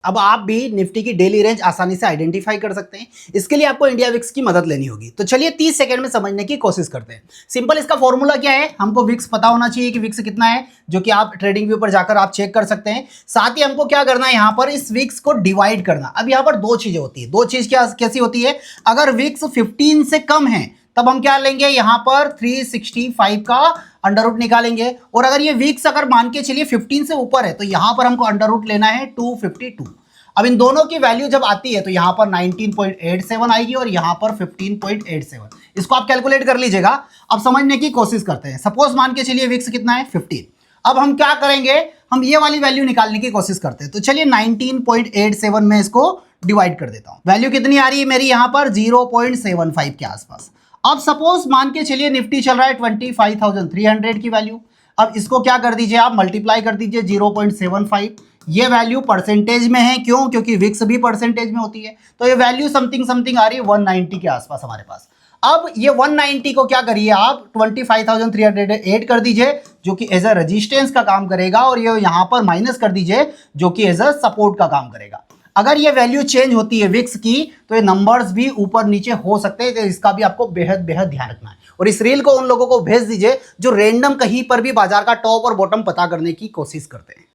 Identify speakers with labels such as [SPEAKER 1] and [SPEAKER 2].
[SPEAKER 1] अब आप भी निफ्टी की डेली रेंज आसानी से आइडेंटिफाई कर सकते हैं। इसके लिए आपको इंडिया विक्स की मदद लेनी होगी। तो चलिए 30 सेकंड में समझने की कोशिश करते हैं। सिंपल इसका फॉर्मूला क्या है, हमको विक्स पता होना चाहिए कि विक्स कितना है, जो कि आप ट्रेडिंग व्यू पर जाकर आप चेक कर सकते हैं। साथ ही हमको क्या करना है, यहाँ पर इस विक्स को डिवाइड करना। अब यहाँ पर दो चीजें होती है, दो चीज क्या कैसी होती है, अगर विक्स 15 से कम है तब हम क्या लेंगे, यहां पर 365 का अंडर रूट निकालेंगे। और अगर ये वीक्स अगर मान के चलिए 15 से ऊपर है तो यहां पर हमको अंडर रूट लेना है 252। अब इन दोनों की वैल्यू जब आती है तो यहां पर 19.87 आएगी और यहां पर 15.87। इसको आप कैलकुलेट कर लीजिएगा। अब समझने की कोशिश करते हैं। सपोज मान के चलिए विक्स कितना है, 15। अब हम क्या करेंगे, हम ये वाली वैल्यू निकालने की कोशिश करते हैं। तो चलिए 19.87 में इसको डिवाइड कर देता हूं। वैल्यू कितनी आ रही है मेरी, यहां पर 0.75 के आसपास। अब सपोज मान के चलिए निफ्टी चल रहा है 25,300 की वैल्यू। अब इसको क्या कर दीजिए, आप मल्टीप्लाई कर दीजिए 0.75। ये वैल्यू परसेंटेज में है, क्यों, क्योंकि विक्स भी परसेंटेज में होती है। तो ये वैल्यू समथिंग समथिंग आ रही है 190 के आसपास हमारे पास। अब ये 190 को क्या करिए आप 25,300 ऐड कर दीजिए, जो कि एज अ रेजिस्टेंस का काम करेगा, और ये यहां पर माइनस कर दीजिए जो कि एज अ सपोर्ट का काम करेगा। अगर ये वैल्यू चेंज होती है विक्स की तो ये नंबर्स भी ऊपर नीचे हो सकते हैं। तो इसका भी आपको बेहद बेहद ध्यान रखना है। और इस रील को उन लोगों को भेज दीजिए जो रैंडम कहीं पर भी बाजार का टॉप और बॉटम पता करने की कोशिश करते हैं।